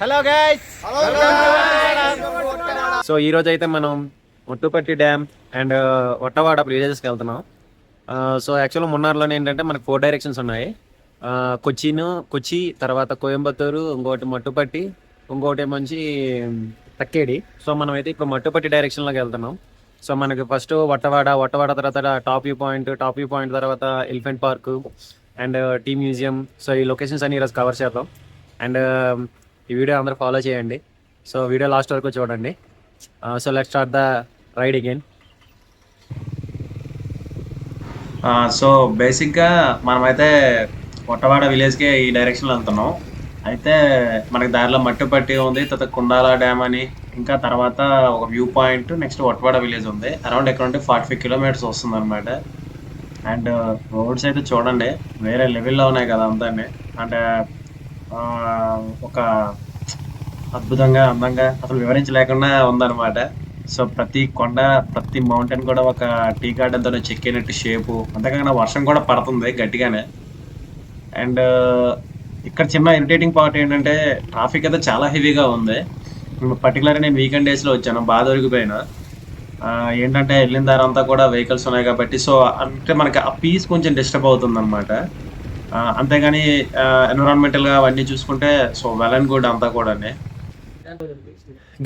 Hello guys. So ఈ రోజు అయితే మనం ముట్టుపట్టి డ్యామ్ అండ్ ఒట్టవాడ విలేజెస్కి వెళ్తున్నాం. సో యాక్చువల్గా మున్నార్లోనే ఏంటంటే మనకు 4 డైరెక్షన్స్ ఉన్నాయి. కొచ్చి, తర్వాత కోయంబత్తూరు, ఇంకోటి మట్టుపట్టి, ఇంకోటి మంచి తక్కేడి. సో మనం అయితే ఇప్పుడు మట్టుపట్టి డైరెక్షన్లోకి వెళ్తున్నాం. సో మనకి ఫస్ట్ ఒట్టవాడ తర్వాత టాప్ వ్యూ పాయింట్ తర్వాత elephant park and tea museum. So ఈ లొకేషన్స్ అన్ని ఈరోజు కవర్ చేద్దాం. అండ్ ఈ వీడియో అందరూ ఫాలో చేయండి. సో వీడియో లాస్ట్ వరకు చూడండి. So let's start the ride again. So బేసిక్గా మనమైతే ఒట్టవాడ విలేజ్కి ఈ డైరెక్షన్లో వెళ్తున్నాం. అయితే మనకి దారిలో మట్టుపట్టి ఉంది, తర్వాత కుండాల డ్యామ్ అని, ఇంకా తర్వాత ఒక వ్యూ పాయింట్, నెక్స్ట్ ఒట్టవాడ విలేజ్ ఉంది. అరౌండ్ ఎక్కడ ఉంటే 45 కిలోమీటర్స్ వస్తుంది అనమాట. అండ్ రోడ్స్ అయితే చూడండి వేరే లెవెల్లో ఉన్నాయి కదా అంతా. అంటే ఒక అద్భుతంగా అందంగా అసలు వివరించలేకుండా ఉందన్నమాట. సో ప్రతి కొండ ప్రతి మౌంటైన్ కూడా ఒక టీ గార్డెన్తో చెక్కినట్టు షేపు. అంతేకాకుండా వర్షం కూడా పడుతుంది గట్టిగానే. అండ్ ఇక్కడ చిన్న ఇరిటేటింగ్ పార్ట్ ఏంటంటే ట్రాఫిక్ అయితే చాలా హెవీగా ఉంది. పర్టికులర్గా నేను వీకెండ్ డేస్లో వచ్చాను, బాగా దొరికిపోయినా. ఏంటంటే వెళ్ళిన దారి అంతా కూడా వెహికల్స్ ఉన్నాయి కాబట్టి సో అంటే మనకి ఆ పీస్ కొంచెం డిస్టర్బ్ అవుతుంది అనమాట. అంతేగాని ఎన్విరాన్మెంటల్గా అవన్నీ చూసుకుంటే సో వెల్ అండ్ గుడ్ అంతా కూడా.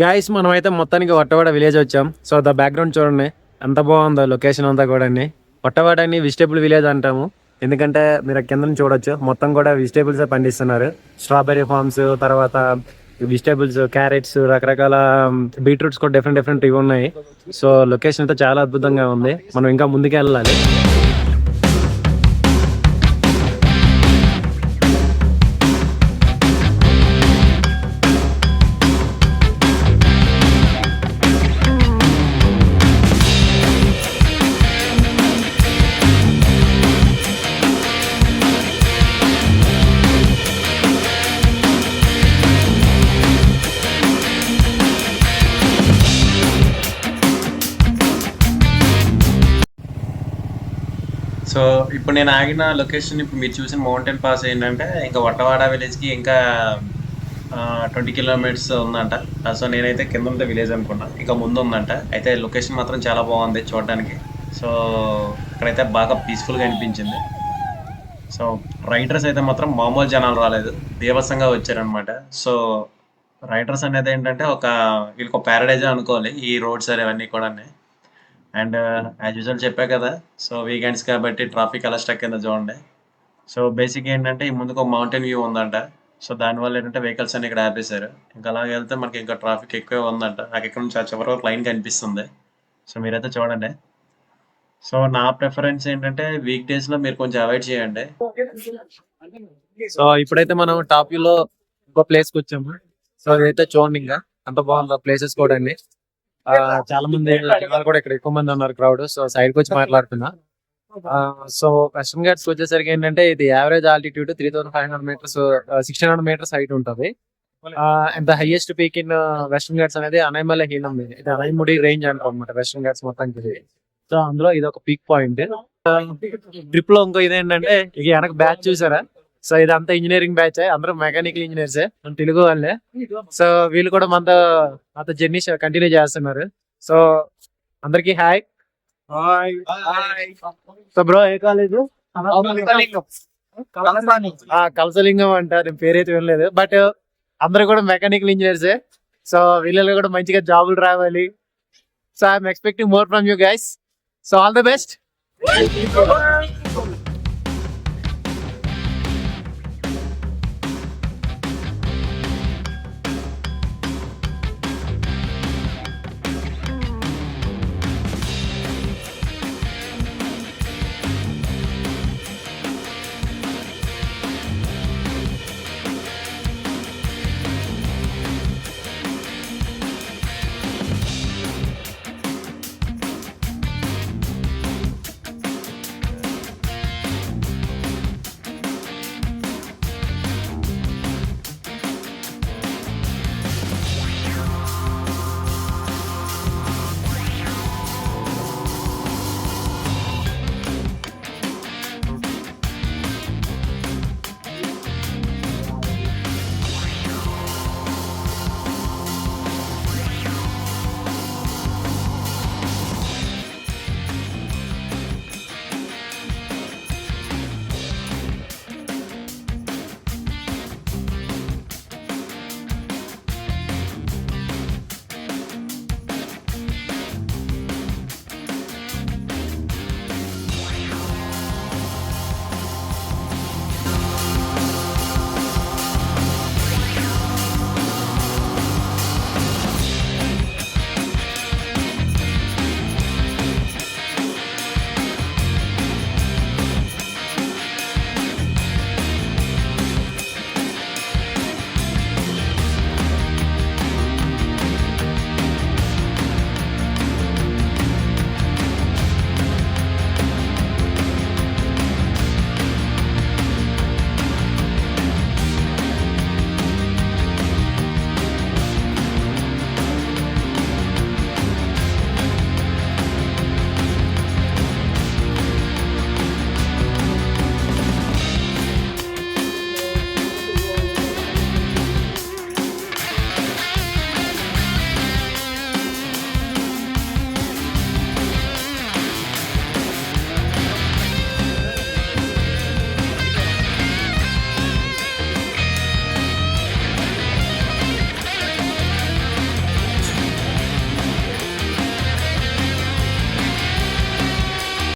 గైస్ మనం అయితే మొత్తానికి ఒట్టవాడ విలేజ్ వచ్చాం. సో ద బ్యాక్గ్రౌండ్ చూడండి ఎంత బాగుందో లొకేషన్ అంతా కూడా. ఒట్టవాడని వెజిటేబుల్ విలేజ్ అంటాము, ఎందుకంటే మీరు కింద నుంచి చూడొచ్చు మొత్తం కూడా వెజిటేబుల్స్ పండిస్తున్నారు. స్ట్రాబెర్రీ ఫార్మ్స్, తర్వాత వెజిటేబుల్స్, క్యారెట్స్, రకరకాల బీట్రూట్స్ కూడా డిఫరెంట్ ఇవి ఉన్నాయి. సో లొకేషన్ అయితే చాలా అద్భుతంగా ఉంది. మనం ఇంకా ముందుకు వెళ్ళాలి. సో ఇప్పుడు నేను ఆగిన లొకేషన్ ఇప్పుడు మీరు చూసిన మౌంటైన్ పాస్ ఏంటంటే ఇంకా ఒట్టవాడ విలేజ్కి ఇంకా 20 కిలోమీటర్స్ ఉందంట. సో నేనైతే కింద ఉంటే విలేజ్ అనుకున్నా, ఇంకా ముందు ఉందంట. అయితే లొకేషన్ మాత్రం చాలా బాగుంది చూడడానికి. సో ఇక్కడైతే బాగా పీస్ఫుల్గా అనిపించింది. సో రైడర్స్ అయితే మాత్రం మామూలు జనాలు రాలేదు, బీభత్సంగా వచ్చారనమాట. సో రైడర్స్ అనేది ఏంటంటే వీళ్ళకి ఒక ప్యారడైజ్ అనుకోవాలి ఈ రోడ్స్ అవన్నీ కూడా. అండ్ యాజ్ యూజువల్ చెప్పా కదా, సో వీకెండ్స్ కాబట్టి ట్రాఫిక్ అలా స్టక్ అయిందో చూడండి. సో బేసిక్ ఏంటంటే ఈ ముందుకు ఒక మౌంటైన్ వ్యూ ఉందంట. సో దానివల్ల ఏంటంటే వెహికల్స్ అన్ని ఇక్కడ ఆపేశారు. ఇంకా అలాగే వెళ్తే మనకి ఇంకా ట్రాఫిక్ ఎక్కువే ఉందంట. నాకు ఇక్కడ నుంచి చివరి వరకు లైన్ కనిపిస్తుంది. సో మీరైతే చూడండి. సో నా ప్రిఫరెన్స్ ఏంటంటే వీక్ డేస్లో మీరు కొంచెం అవాయిడ్ చేయండి. సో ఇప్పుడైతే మనం టాప్ వ్యూ లో ఇంకో ప్లేస్కి వచ్చాము. సో ఇదైతే చూడండి ఇంకా అంత బాగుంది ప్లేసెస్ కూడా. చాలా మంది కూడా ఇక్కడ ఎక్కువ మంది ఉన్నారు క్రౌడ్. సో సైడ్ కి వచ్చి మాట్లాడుతున్నా. సో వెస్టర్న్ ఘాట్స్ వచ్చేసరికి ఏంటంటే ఇది average altitude 3500 metres, 1600 metres height ఉంటుంది. And the highest peak in Western Ghats అనేది అనైమలై హిల్ ఉంది. ఇది అనైముడి రేంజ్ అంటాం అనమాట వెస్టర్న్ ఘాట్స్ మొత్తానికి. సో అందులో ఇది ఒక పీక్ పాయింట్. ట్రిప్ లో ఇంకో ఇదేంటంటే ఇక వెనక బ్యాచ్ చూసారా. సో ఇదంతా ఇంజనీరింగ్ బ్యాచ్, అందరూ మెకానికల్ ఇంజనీర్స్, తెలుగు వాళ్ళే. సో వీళ్ళు కూడా మనతో జర్నీ కంటిన్యూ చేస్తున్నారు. సో అందరికి హాయ్. సో బ్రో ఏ కాలేజ్? కలసలింగం అంట, నేను పేరైతే వినలేదు. బట్ అందరూ కూడా మెకానికల్ ఇంజనీర్సే. సో వీళ్ళలో కూడా మంచిగా జాబులు రావాలి. So I'm expecting more from you guys. So all the best.